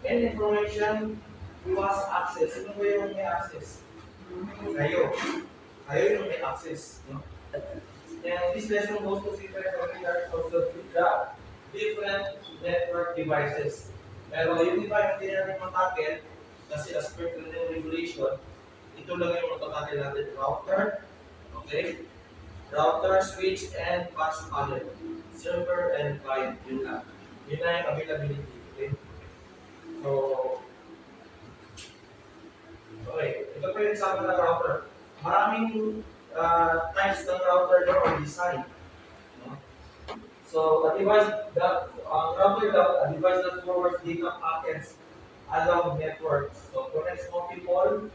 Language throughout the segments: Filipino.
And information, who has access? Sino ba yung may access? Kayo. Kayo yung may access. No? And this lesson goes to see familiar of the different network devices. Pero yung iba hindi natin matakil kasi as per the regulation, ito lang yung matatakil natin. Router, okay? Router, switch, and patch panel. Server and client, yun lang. Yun na yung availability. Okay? So, okay. Ito po yung example ng router. Maraming types ng router na or design. No? So, a device that, a device that forwards data packets along networks. So, connects multiple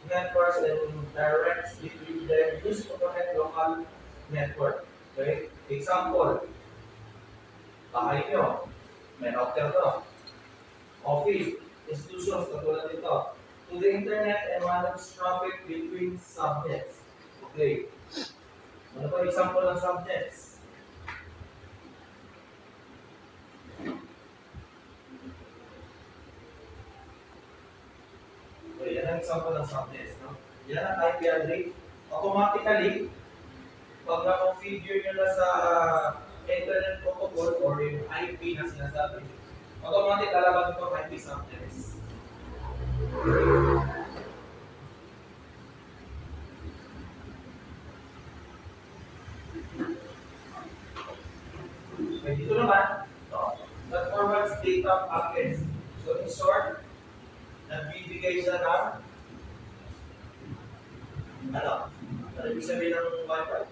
networks and directs between them used to connect local network. Okay? Example, bahay nyo, may router to. Office, institutions, katulad nito. To the internet and manage traffic between subnets. Okay. Ano pa example ng subnets? Okay, yan ang example ng subnets. No? Yan ang IP address. Automatically, pag na-configure nyo na sa internet protocol or yung IP na sinasabi, automatic lalabas ito IP subnets. Okay, dito naman, no, that forwards data packets. So in short, nagbibigay siya ng ano? Ano ibig sabihin ng Wi-Fi?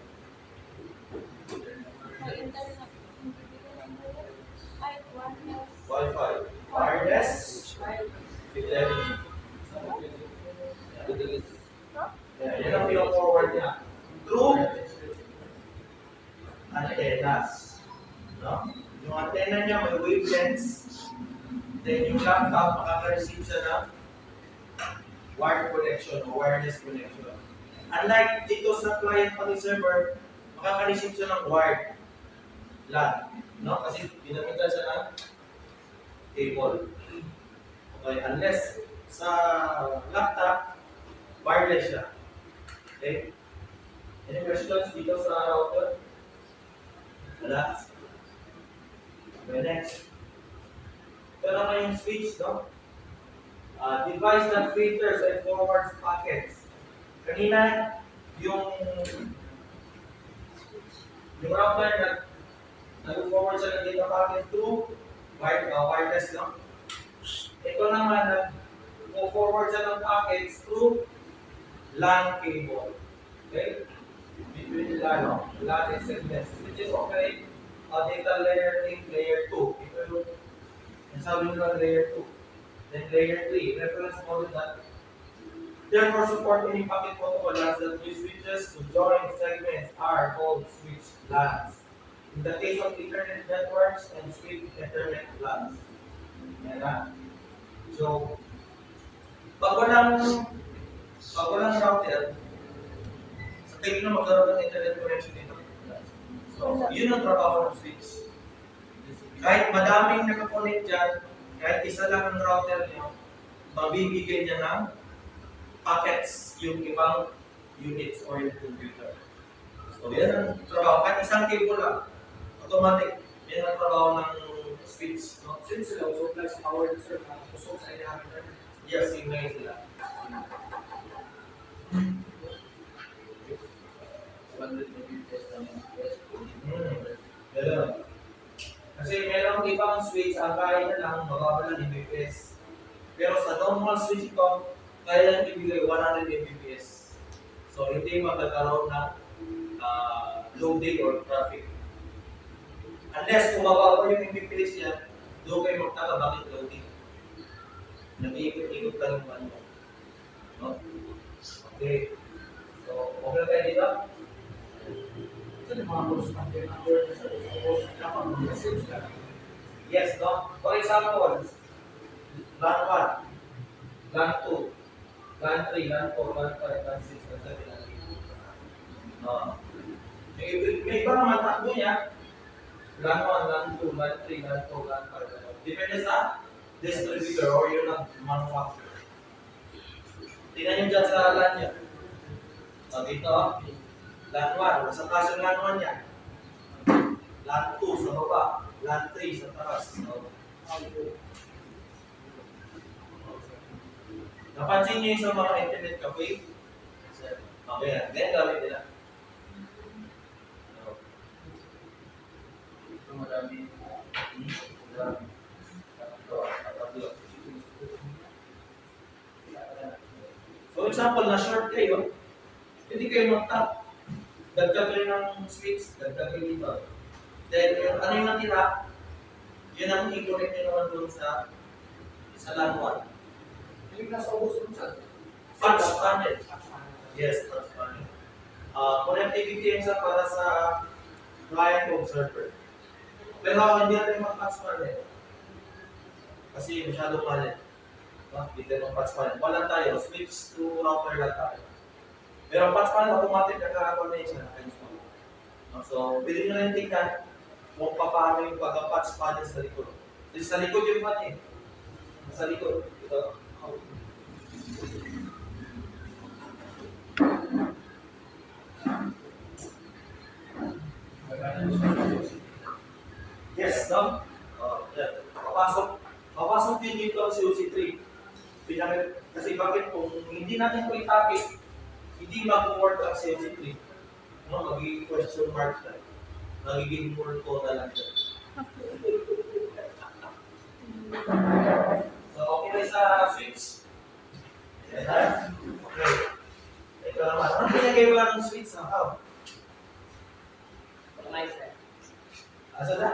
Wi-Fi. Wireless. Fidelity. Yan ang pino-forward niya. Through antennas. No? Yung antenna niya may wavelengths. Then yung laptop makaka-receive siya ng wired connection o wireless connection. Unlike dito sa client pati server, makaka-receive siya ng wired LAN. No? Kasi ginamitan siya ng cable. Okay, unless sa laptop, wireless siya. Okay? Any questions dito sa router? Wala? Okay, next. Ito naman yung switch, no? Device that filters and forwards packets. Kanina, yung router na nag-forward siya ng data packet through wireless, no? Ito naman, nag-forward siya ng packets through LAN cable. Okay? Between LAN and segments. Which is okay, data layer 8, layer 2. Ito yung sabi nila layer 2. Then layer 3, reference model that therefore support any packet protocol LANs that use switches to join segments are called switch LANs. In the case of Ethernet networks and switch Ethernet LANs. Yan na. So, pag walang router, sa tingin na magkaroon ng internet connection dito. So, yun ang trabaho ng switch. Kahit madaming nakakonect dyan, kahit isa lang ang router nyo, mabibigyan niya ng packets yung ibang units or yung computer. So, yan ang trabaho. Kahit isang cable lang, automatic, yan ang trabaho ng switch. No? Since sila also plus power sir, kusog sa ilalim na. Yes, yung ngayon sila. Ganun. Kasi merong ibang switch, ang kaya na lang, mababa ng Mbps. Pero sa normal switch ito, kaya lang ibigay 100 Mbps. So, hindi magkakaroon ng loading or traffic. Unless kung mababa yung Mbps niya, doon kayo magtaka bakit loading. Nag-iikot-ikot lang yung ano. No? Okay. So, okay tayo dito? Ito yung mga rules ng number sa rules dapat mag-message ka. Yes, no? For example, LAN 1, LAN 2, LAN 3, LAN 4, LAN 5, LAN 6, LAN 7, LAN 8. May iba naman takbo niya. LAN 1, LAN 2, LAN 3, LAN 4, LAN 5, LAN 5. Depende sa distributor or yung nag-manufacturer. Tingnan nyo dyan sa LAN niya. So, dito, LAN 1. Sa taas yung LAN 1 niya. LAN 2 sa baba. LAN 3 sa taas. So, napansin nyo yung sa mga internet cafe? Okay, then gawin nila. Ito madami. So example, na short kayo, hindi kayo mag-tap. Dagdag kayo ng switch, dagdag kayo dito. Then, ano yung natira? Yun ang i-connect nyo naman doon sa LAN 1. Yung nasa ubos dun sa Patch panel. Yes, patch panel. Connectivity yun sa para sa client o server. Pero hindi natin mag-patch panel. Kasi masyado panel. Hindi tayo mag-patch panel. Wala tayo, switch to router lang tayo. Pero ang patch panel, automatic nagkakakonect siya. So, pwede nyo rin tingnan kung paano yung pag-patch panel sa likod. Kasi sa likod yung panel. Sa likod. Ito. Yes, no? Yeah. Papasok din dito ang COC3. Kasi bakit kung hindi natin ito itapit, hindi mag-work ang COC3. No? Magiging question mark na. Magiging word ko na lang siya. So, okay na sa switch? Yeah. Okay. Ito naman. Ano pinagaywa ng switch na how? Asa na?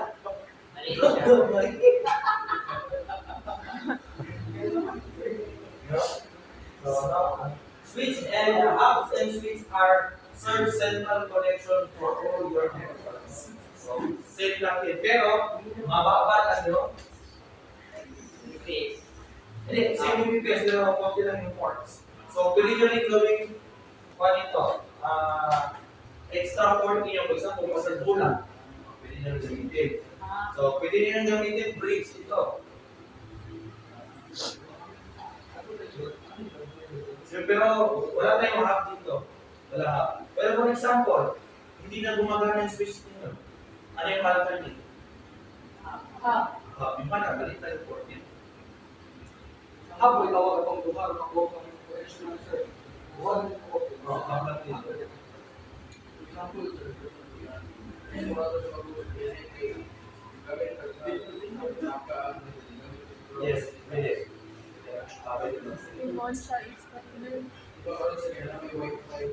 Switch and hubs and switch are serve central connection for all your networks. So, same lang din. Pero, mababa lang yun. Hindi, same UPS, pero konti lang yung ports. So, pwede nyo rin gawing ito, extra port niyo, for example, sa bulan. Pwede nyo rin gamitin. So, pwede nyo rin gamitin bridge ito. So, pero wala tayong hub dito. Wala hub. Pero for example, hindi na gumagana yung switch niyo. Ano yung alternative? Hub. Yung mana, balik tayo port niya. Habol tawag akong lugar ng buong connection ng sir. One of the Hub dito. example, sir. Yung mga sa pag-uusap gamit Yes, pwede. Pwede na. In Monza is partner. iba pa rin sa kanila may wifi.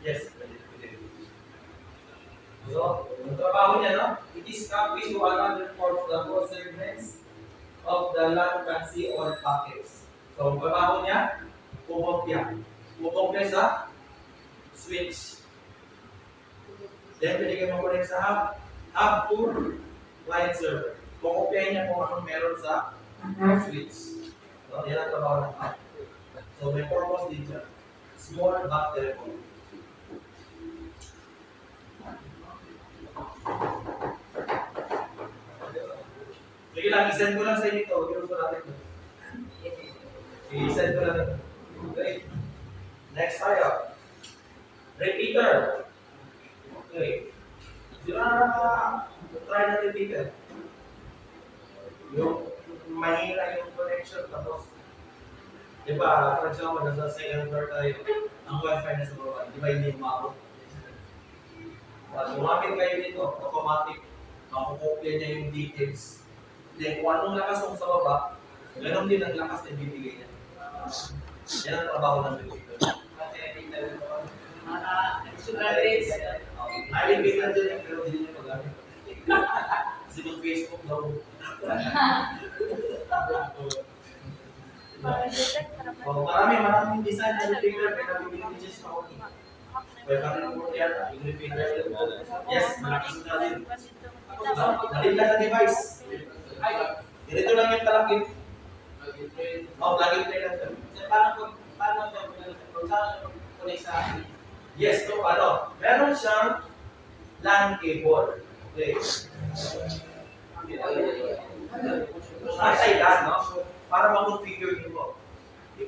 Yes, pwede. So, ang trabaho niya, no? It is copied to another port of the host segments of the LAN fancy or packets. So, ang trabaho niya, pupopya. Pupopya sa switch. Then, pwede kayo mag-connect sa hub to client server. Pupopya niya kung anong meron sa switch. So, yan ang trabaho ng hub. So, may purpose din siya. Small but telephone. Sige lang, isend ko lang sa inyo ito. Huwag ko natin ito. I-send ko lang ito. Okay. Next tayo. Repeater. Okay. Sino na try na repeater? Yung mahina yung connection tapos di ba, for example, nasa second floor tayo, ang wifi na sa baba, di ba hindi umabot? Lumapit kayo dito, automatic, makukopya niya yung details. Then, kung anong lakas mo sa baba, ganoon din ang lakas na ibibigay niya. Yan ang trabaho ng repeater. Nalibig lang din yan, pero hindi niya pag-gamit. Kasi yung Facebook daw. Para detect para So, maraming design na repeater, pero nabibigyan niya sa ako. Kaya kami ng port yan, yung repeater. Yes, malakas na din. Nalibig sa device. Ganito lang yung talakit. Plug and play lang ito. Paano connect sa akin? Yes, so meron siyang LAN cable. Okay.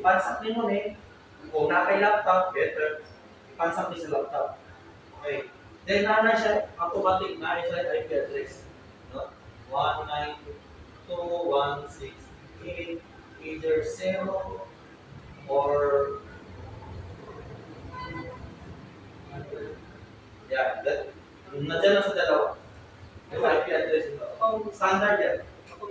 ipansak ni mo ni, kung nakay laptop, better, ipansak ni sa laptop. Okay. Then, na siya, automatic na siya IP address. No? 192.168, either 0 or yeah, that, nandiyan lang sa dalawa. Yung IP address ito. Standard yan. Kapag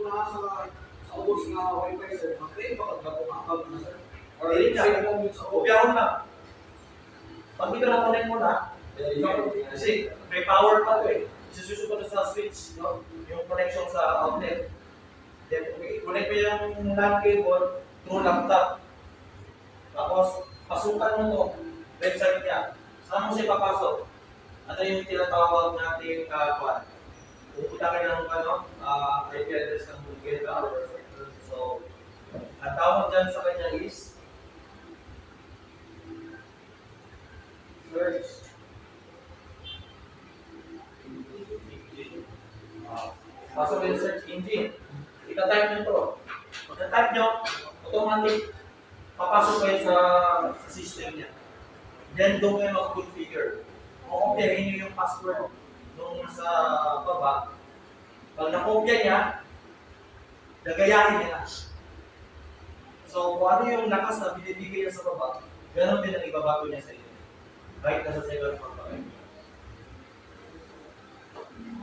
sa ubos nga wifi sir, mag-create ba kag bagong account na sir? Or Dili na. save mo sa ubos? Kopyaron lang. Pag dito na connect mo na, kasi may power pa ito eh. Isususo pa ito sa switch, no? Yung connection sa outlet. Then, connect mo yung LAN cable through laptop. Tapos, pasukan mo ito, website niya. Saan mo siya papasok? Ano yung tinatawag natin kwan? Pupunta kayo ng IP address ng Google ka. So, ang tawag dyan sa kanya is search. Pasok yung search engine. Ita-type nyo ito. Pag na-type nyo, automatic papasok kayo sa system niya. Then, doon kayo mag-configure. Kukopyahin nyo yung password nung nasa baba. Pag nakopya niya, gagayahin niya. So, kung ano yung lakas na binibigay niya sa baba, ganoon din ang ibabago niya sa inyo. Kahit nasa second floor pa kayo.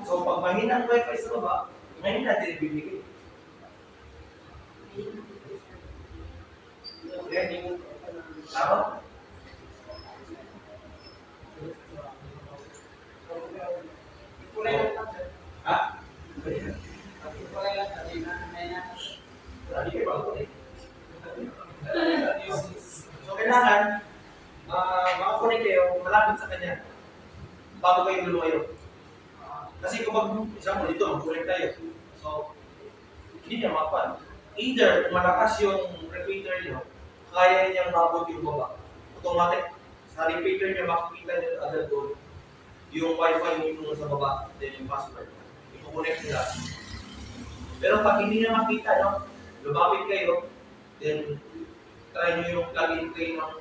So, pag mahina ang wifi sa baba, mahina din ibibigay. Okay? Tama? Ha? Lagi kayo bago eh. So, kailangan, makakunik kayo, malapit sa kanya, bago kayo lumayo. Kasi kapag, example, dito, mag-connect tayo. So, hindi niya mapan. Either, kung malakas yung repeater niyo, kaya niyang mabot yung baba. Automatic, sa repeater niya, makikita niyo agad doon yung wifi niyo sa baba, then yung password. I-connect nila. Pero pag hindi niya makita, no, lumapit kayo, then try niyo yung plug-in tray ng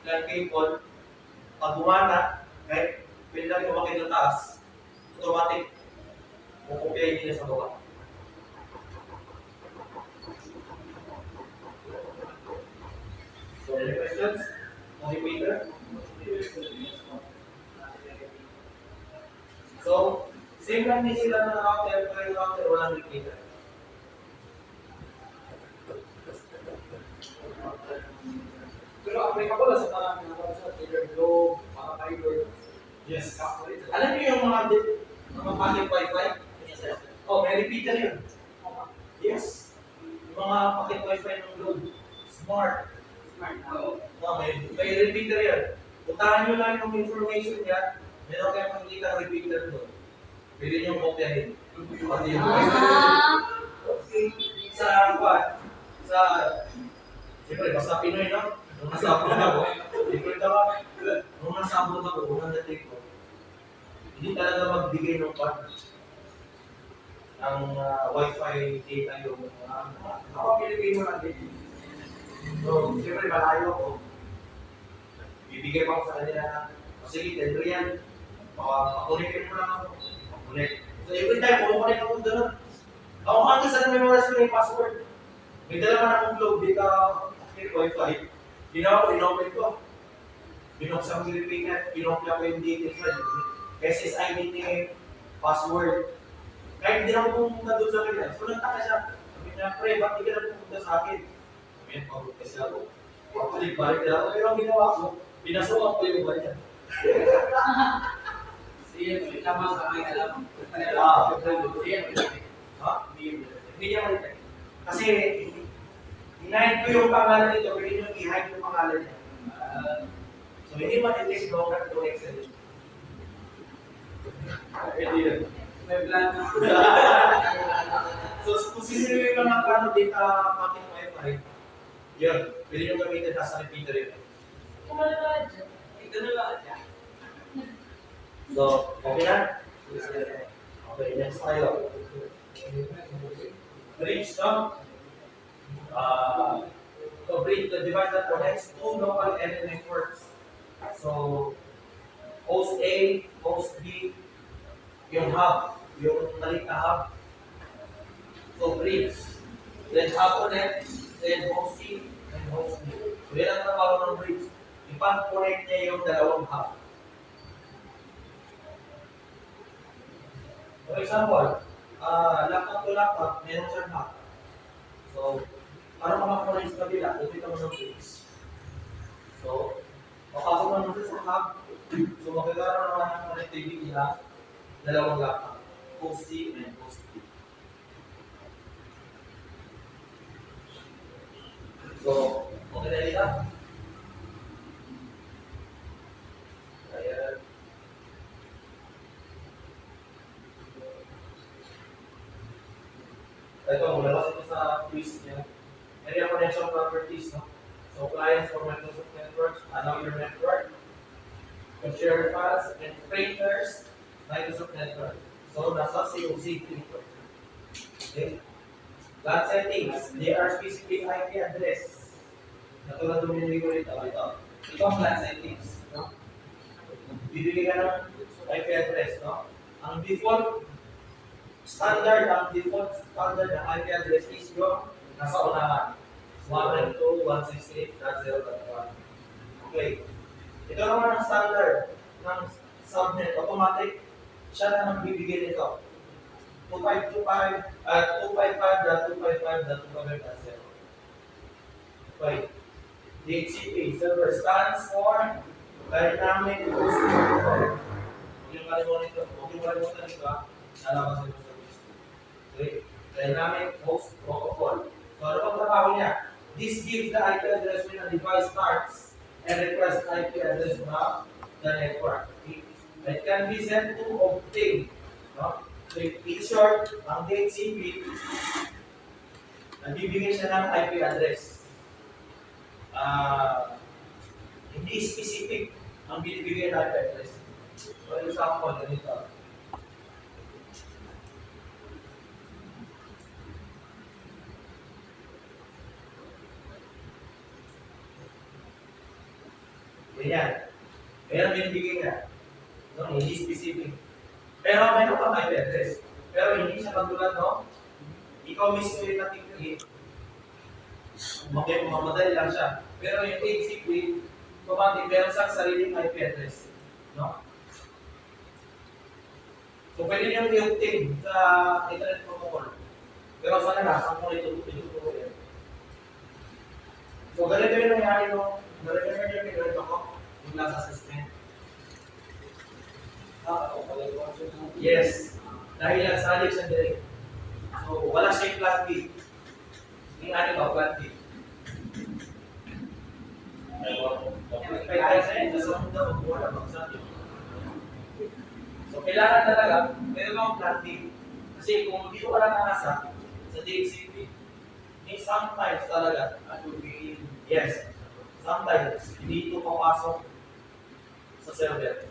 LAN cable. Pag gumana, right, pwede lang kumakit sa taas, automatic, kukupyahin niya sa baba. So, any questions? No repeater? So, same lang din sila ng router, pero yung router walang repeater. Pero applicable na sa parang sa either globe, mga fiber. Yes. Calculator. Alam niyo yung mga packet wifi? Oh, may repeater yun. Yes. Yung mga packet wifi ng Globe. Smart. Oo. Oh, may repeater yan. Puntahan nyo lang yung information niya. Meron kayong makikita ng repeater doon. Pwede nyo kopyahin. Pati yung sa what? Siyempre, basta Pinoy, no? Nung nasa abroad ako, nung nasa abroad ako, unang dating ko, hindi talaga magbigay ng card ng wifi data yung ako Pilipino natin. So, siyempre malayo ako. Bibigay pa ako sa kanila na, sige, tender yan. Pakulikin mo lang ako. Pakulik. So, every time, kumukulik ako doon. Ako hanggang sa memorize ko yung password. May dala man akong globe data wifi. Ginawa ko, inopen ko. Binuksan ko yung repeater, pinokya ko yung details na SSID name, password. Kahit hindi ako pumunta doon sa kanya. So, nagtaka siya. Sabi niya, pre, ba't di ka na pumunta sa akin? Sabi niya, pagod kasi ako. Balik na ako. Pero ang ginawa ko, pinasukan ko yung ba niya. Sige, tama ka may alam. Ha? Hindi niya malita. Kasi, hinahid ko yung pangalan nito, pwede nyo i-hide yung pangalan niya. So, hindi man-detect longer to Excel. Pwede yun. May plan na. So, kung sino yung mga data packet wifi, yun, pwede nyo gamitin sa repeater yun. Ito na lang siya. So, okay na? Okay, next tayo. Bridge, no? So bridge the device that connects two local area networks. So host A, host B, yung hub, yung maliit na hub. So bridge. Then hub connect, then host C, and host B. So yan ang trabaho ng bridge. Ipag-connect niya yung dalawang hub. For example, laptop to laptop, meron siyang hub. So, para makakonect sa kabila, dito mo ng bridge. So, papasok mo naman sa hub. So, magkakaroon naman ng connectivity na dalawang laptop. Host C and host B. So, okay na nila? Ayan. Ito, malabas ito sa quiz niya. Area connection properties, no? So, clients for Microsoft Networks, allow your network to share files and printers, Microsoft Network. So, nasa COC ito. Okay? LAN settings, they are specific IP address. Natulad ng binili ko rito. Ito ang LAN settings. No? Bibigyan ka ng IP address. No? Ang default standard ng IP address is yung nasa unahan. 192.168.0.1. Okay. Ito naman ang standard ng subnet. Automatic, siya na magbibigay nito. 255.255.255.0. Okay. DHCP server stands for Dynamic Host Protocol. Yung kalimutan nito, nalaman sa service. Okay. Dynamic Host Protocol. So, ano pang trabaho niya? This gives the IP address when a device starts and requests IP address from the network. It can be sent to obtain. No? So, in short, ang DHCP, nagbibigay siya ng IP address. Hindi specific ang binibigay ng IP address. For example, ganito. Ganyan. Kaya binibigay niya. No, hindi specific. Pero meron kang IP address. Pero hindi siya katulad, no? Ikaw mismo yung natin-create. Mamadali lang siya. Pero yung HCP, automatic, meron siyang sariling IP address. No? So, pwede nyo i-obtain sa internet protocol. Pero sana na, saan mo ituturo yan. So, ganito yung nangyari nung na-recommend yung pinagawin ako yung nasa system. Yes. Dahil nagsalig siya direct. So, wala siyang plan B. Yung ano ba, plan B? Kaya sa'yo, nasa mundo, wala bang sabi. So, kailangan talaga, meron akong plan B. Kasi kung dito ka lang nakasa sa DHCP, sometimes talaga, yes, sometimes, hindi ito papasok sa server,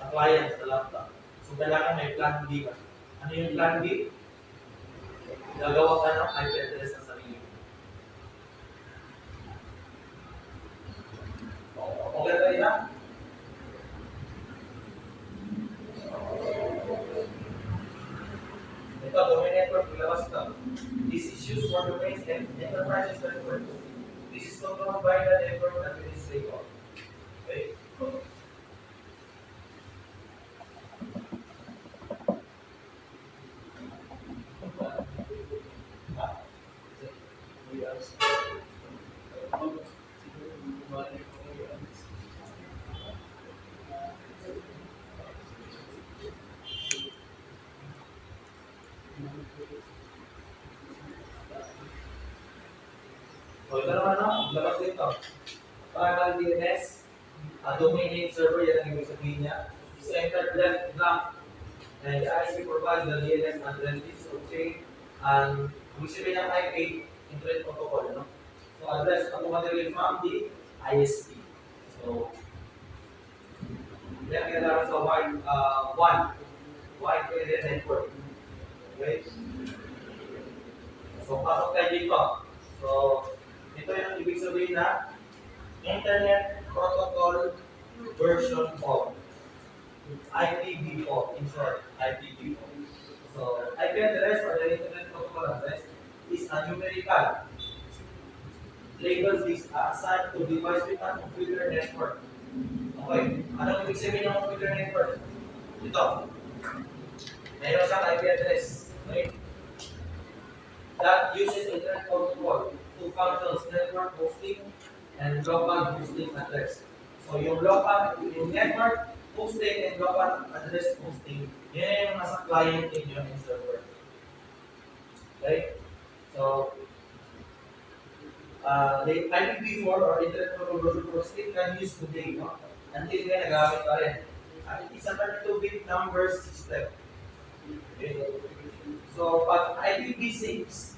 sa client, sa laptop. So, kailangan may plan B ka. Ano yung plan B? Gagawa ka ng IP address sa sarili. Okay ba yun? Ito, domain network, ilabas ito. This is used for domains and enterprises network. This is controlled by the network administrator. Okay? So, ito naman, no? Labas dito. Primal DNS, domain name server, yan ang ibig sabihin niya. Is entered left blank. And the ISP provides the DNS address, this is obtained, and ibig sabihin ng IP, Internet Protocol, no? So, address automatically from the ISP. So, yan kailangan sa wide area network. Okay? So, pasok tayo dito. So, ito sabihin na Internet Protocol Version 4. IPv4, in short, IPv4. So, IP address or the Internet Protocol address is a numerical labels is assigned to device with a computer network. Okay, anong ibig sabihin ng computer network? Ito. Mayroon siyang IP address. Okay? That uses Internet Protocol to functions network hosting and local hosting address. So yung local, yung network hosting and local address hosting, yan yung nasa client ninyo and server. Okay? So, the IPv4 or Internet Protocol still can use today, no? Until ngayon nagamit pa rin. It is a 32-bit number system. Okay? So, pag IPv6,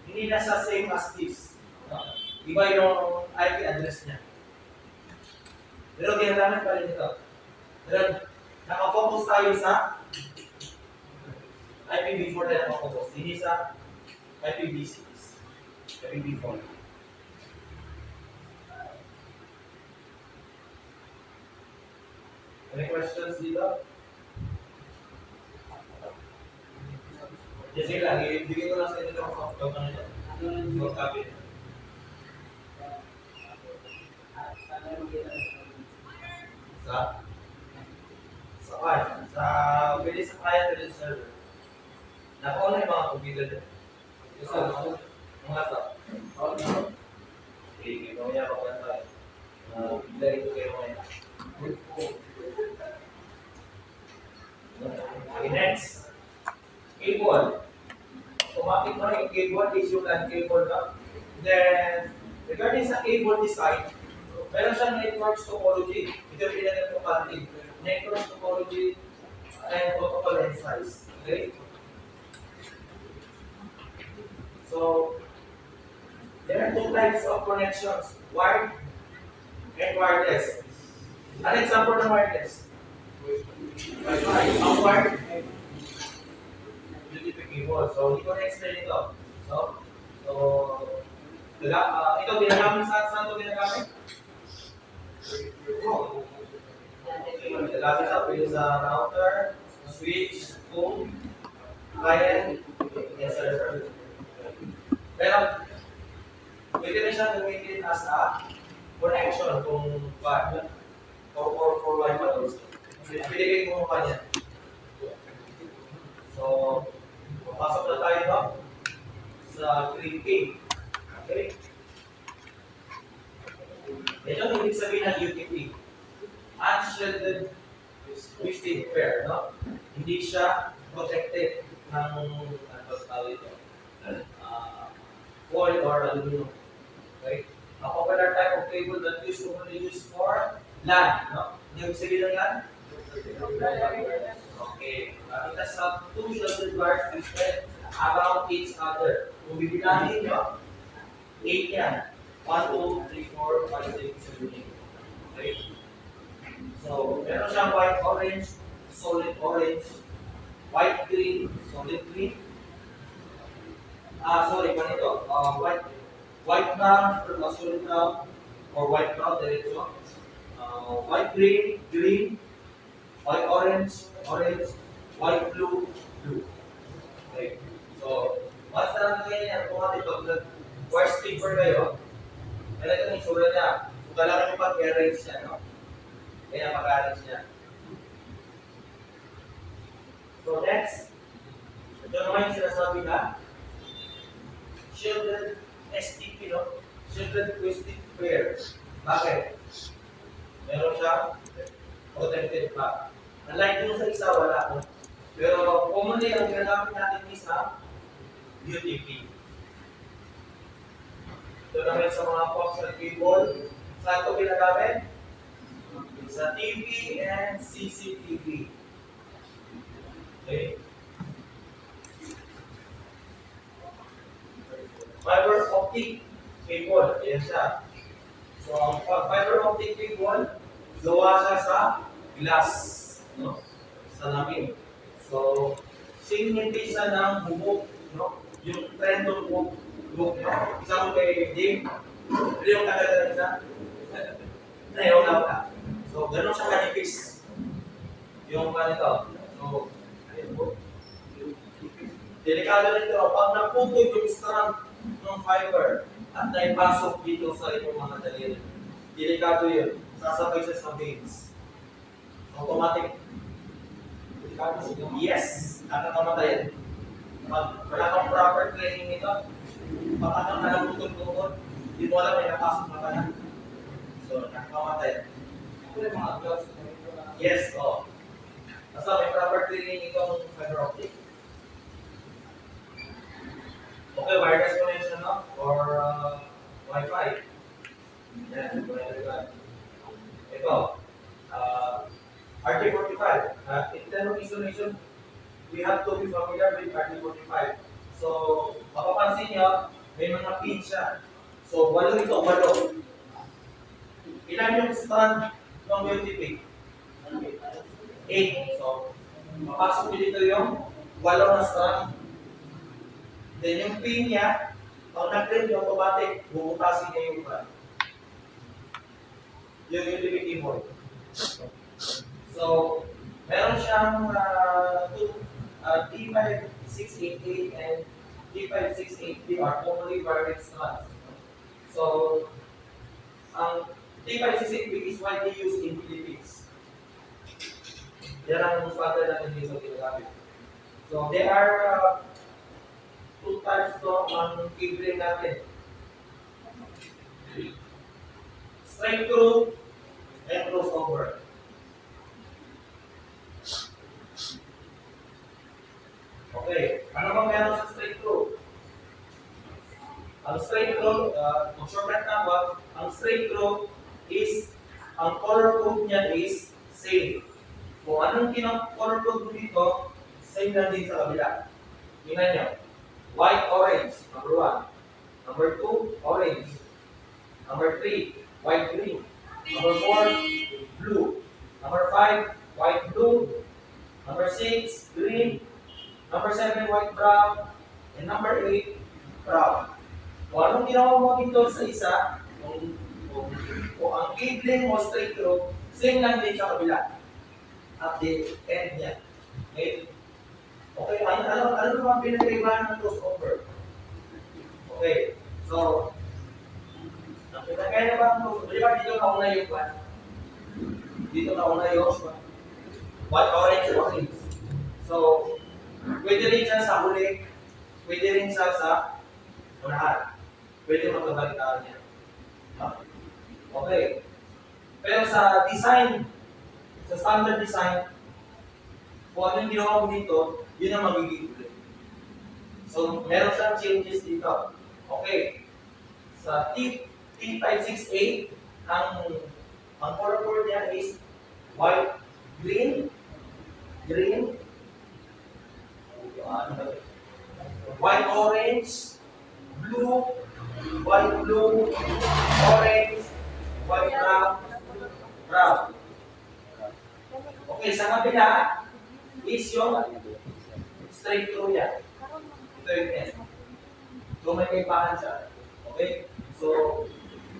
hindi na siya same as this. No? Iba yung IP address niya. Pero ginagamit pa rin ito. Pero nakafocus tayo sa IPv4 na nakafocus. Hindi sa IPv6. IPv4. Any questions dito? Sige lang, ibigay ko lang sa inyo ng software na ito. So, copy. Pwede sa client, pwede sa server. Nakauna yung mga computer dyan. Gusto mo? Mga to. Okay, mamaya pa pa tayo. Ilagay ko kayo mamaya. Okay, next. Cable. Automatic mo yung cable is you can cable ka. Then, regarding sa cable design, meron siyang network topology. Ito yung pinag-importante. Network topology and protocol and size. Okay? So, there are two types of connections, wired and wireless. An example ng wireless. Wi-Fi. Ang wired, UDP cable. So, hindi ko na-explain ito. Ito ginagamit saan ito ginagamit? Ginagamit sa router, switch, phone, client, and server. Pero, pwede rin siya gamitin as a connection kung for Wi-Fi also. Pwede kayo kumuha niya. So, papasok na tayo no? Sa 3K. Okay? Ito ang ibig sabihin ng UTP. Unshielded twisted pair, no? Hindi siya protected ng foil or aluminum. Okay? A popular type of cable that used to only use for LAN, no? Yung sabihin ng LAN? Okay. It has two shielded wires twisted around each other. Kung bibilangin nyo, 8 yan. 1, 2, 3, 4, 5, 6, 7, 8. Okay? So, meron siyang white orange, solid orange, white green, solid green. Ganito. White brown, solid brown, or white brown, diretso. White green, green, white orange, orange, white blue, blue. Okay. So, once na lang kayo yan, kung natin pag nag-wire stripper kayo, kaya ito yung sura niya. Kung kailangan nyo pag-arrange niya, no? Kaya pag-arrange niya. So, next. Ito naman yung sinasabi na shielded STP, no? Shielded twisted pair. Bakit? Meron siya protected pa. Unlike dun sa isa, wala. No? Pero commonly, ang ginagamit natin is ang UTP. Ito naman sa mga coaxial cable. Saan ito ginagamit? Sa TV and CCTV. Okay. Fiber optic cable. Ayan siya. So, ang fiber optic cable, gawa siya sa glass. No? Salamin. So, sinimiti siya ng bubog. No? Yung trend ng bubog. No? Isang kay Dave, Pwede yung kagagalan isa? Ayaw na ka. So, ganun siya kanipis. Yung ganito. So, ayun po. Delikado nito, pag naputol yung strand ng fiber at naipasok dito sa inyong mga daliri, delikado yun. Sasabay siya sa veins. Automatic. Delikado siya. Yes! Nakakamatay. Pag wala kang proper training nito, baka kang nalaputol-putol, hindi mo alam may napasok na ka na. So, nakakamatay. Ito yung mga gloves. Yes, oo. Basta may proper training itong fiber optic. Okay, wireless connection no? Or Wi-Fi. Yan, ito. RJ45. In terms of installation, we have to be familiar with RJ45. So, mapapansin nyo, may mga pins siya. So, walo ito, walo. Ilan yung strand ng UTP? 8. So, mapasok nyo dito yung walo na strand. Then yung pin niya, pag nag-print yung automatic, bubutasin niya yung brand. Yung UTP keyboard. So, meron siyang D5688 and D568B are only wireless strands. So, ang D568B is widely used in Philippines. Yan ang standard natin dito ginagamit. So, there are two types to ang cable natin. Straight through and crossover. Okay, ano bang meron sa straight through? Ang straight through, shortcut na ba? Ang straight through is, ang color code niya is same. Kung anong color code mo dito, same na din sa kabila. Tingnan nyo. White, orange, number 1. Number 2, orange. Number 3, white, green. Number 4, blue. Number 5, white, blue. Number 6, green. Number 7, white, brown. And number 8, brown. Kung anong ginawa mo dito sa isa, kung ang cabling mo straight through, same lang din sa kabila. At the end niya. Okay? Okay, ano naman pinag-iwanan ng crossover? Okay, so, kaya na ba ang crossover? Di ba dito nauna yung one? Dito nauna yung white, orange, orange. So, pwede rin siya sa huli, pwede rin siya sa unahan. Pwede magkabalitaan niya. Okay. Pero sa design, sa standard design, kung ano yung ginawa mo dito, yun ang magiging ulit. So, meron siyang changes dito. Okay. Sa T568, ang color code niya is white, green, white, orange, blue, white, blue, orange, white, brown. Okay, sa kabila is yung straight through niya. Ito yung end. So, may kaibahan siya. Okay? So,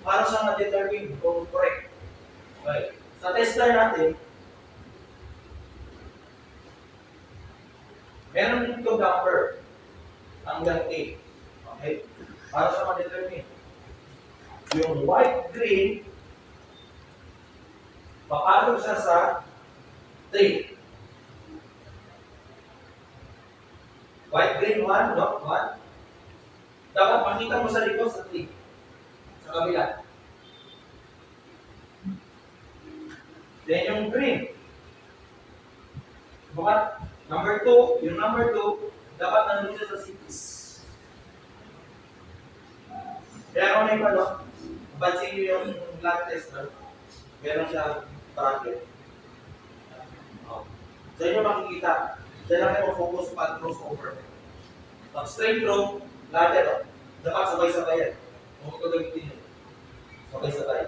paano siya ma-determine kung correct? Okay. Sa tester natin, meron dito number hanggang 8. Okay? Para siya ma-determine. Yung white, green, papalo siya sa 3. White, green, 1, no? 1. Dapat makita mo sa likod sa 3. Sa kabila. Then yung green. Bakit? Number 2, yung number 2, dapat nandun siya sa 6. Kaya kung may palo, pansin nyo yung black tester, meron siya bracket. So yun yung makikita. Diyan lang kayo focus pag crossover. Pag straight through, lahat ito. Dapat sabay-sabay yan. Kung ito gamitin nyo. Sabay-sabay.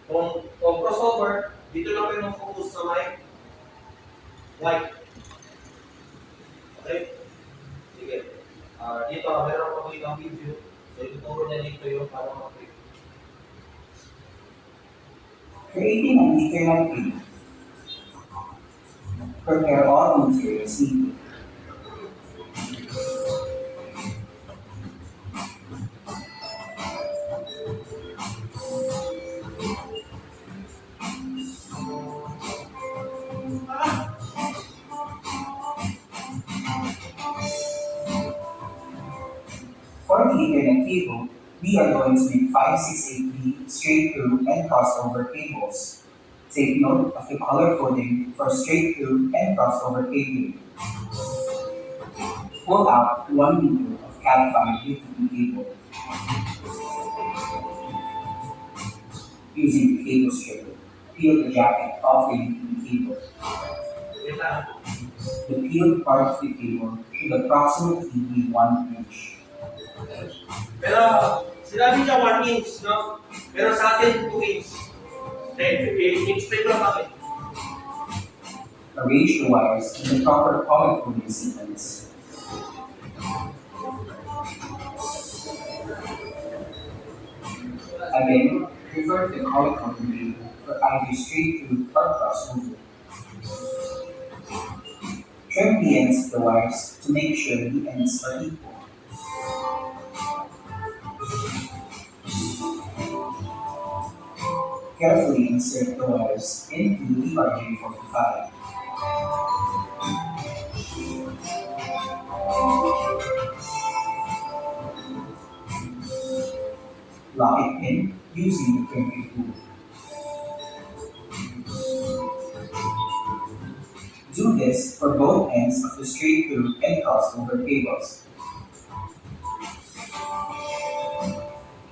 Kung crossover, dito lang kayo focus sa may white. Okay? Sige. Dito, meron ko makikita video. So, ituturo niya dito yung para mag-click. Creating an Ethernet cable. Prepare all materials needed. For the Ethernet cable, we are going to make 568B straight through and crossover cables. Take note of the color coding for straight through and crossover cabling. Pull out 1 meter of Cat5 UTP cable. Using the cable stripper, peel the jacket off the UTP cable. Wait lang. The peeled part of the cable should approximately be 1 inch. Pero, sinabi niya 1 inch, no? Pero sa atin, 2 inch. Then, explain lang natin. Arrange the wires in the proper color coding sequence. Again, refer to the color coding label for either straight through or crossover. Trim the ends of the wires to make sure the ends are equal. Carefully insert the wires into the RJ45. Lock it in using the crimping tool. Do this for both ends of the straight through and crossover cables.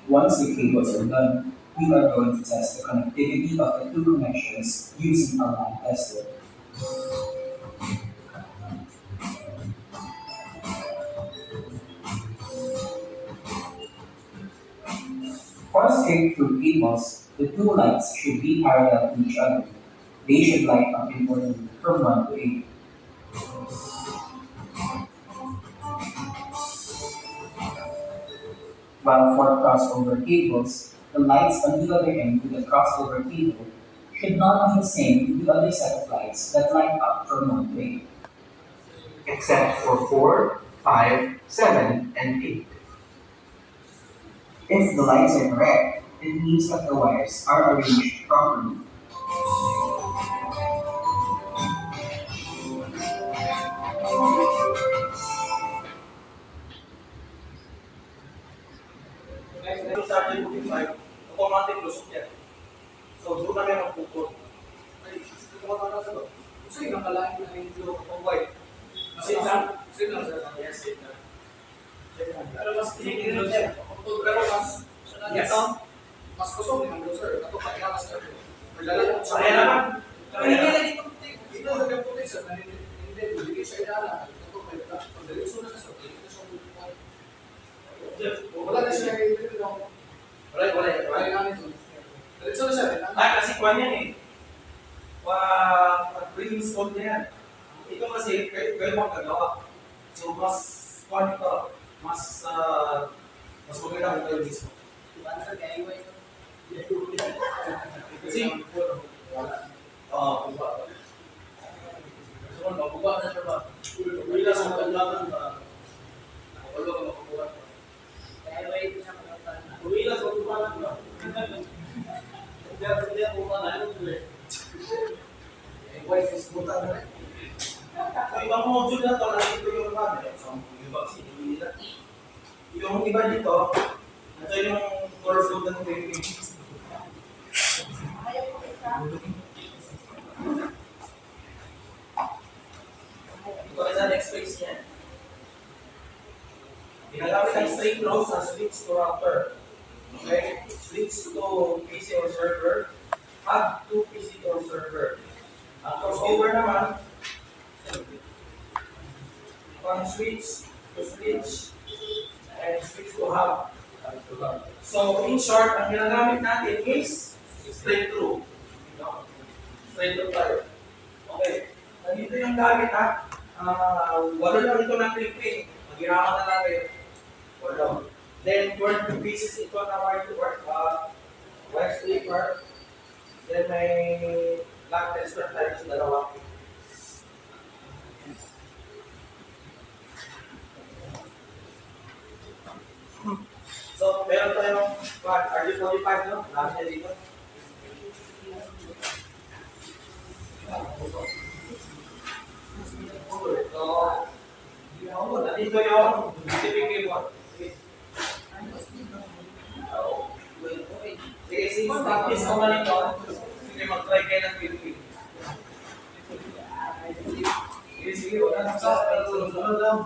Once the cables are done, we are going to test the connectivity of the two connections using our line tester. For straight through cables, the two lights should be parallel to each other. They should light up in order from 1 to 8. While for crossover cables, the lights on the other end of the crossover cable should not be the same to the other set of lights that light up from 1 to 8. Except for 4, 5, 7, and 8. If the lights are correct, it means that the wires are arranged properly. Next, sa atin, 5, automatic lusok yan. So, doon na meron pupot. Ay, ito ka para sa to. Gusto yung nakalain na yung blue. Kung white. Sit lang. Sit lang sa Yes, sit lang. Pero mas tinitingnan siya. Pero mas, Yes. mas kusog yung blue, sir. Ito pa ikas ka. Magdala ko sa Kaya naman. Kaya naman. Ito, nagkaputi sa hindi, hindi siya ilala. Ito, may pagdaliso na siya. Ito siya. Wala na siya. Wala. Wala namin ito. Daliso na siya. Kasi kwan yan eh. Pag-install niya yan. Ito kasi, kayo magkagawa. So, mas kwan ito. Mas maganda kung kayo mismo. Kasi, Mabuba na siya ba? Wala sa paglaban ba? Wala ka makukuha. Wala sa paglaban ba? Kaya buka na ano tuloy. Wife is buta na rin. so ibang module na ito, nandito yung mga. So, yung vaccine, hindi nila. Yung iba dito, ito yung course code ng training. Ito ay sa next phase niya. Ginagamit ang straight close sa switch to router. Okay? Switch to PC or server. Hub to PC or server. Ang crossover naman, from switch to switch and switch to hub. So, in short, ang ginagamit natin is straight through. Straight through tayo. Okay. Nandito yung gamit ha. Walo lang ito ng clipping. Maghiraman na natin. Walo. Then, 20 pieces ito na white slipper. Then, may black tester tayo sa dalawa. So, meron tayong RG45, no? Lahat niya dito. So, dito yung shipping cable. Sige, since practice naman ito, sige, mag-try kayo ng Philippine. Sige, wala na sa sunod lang.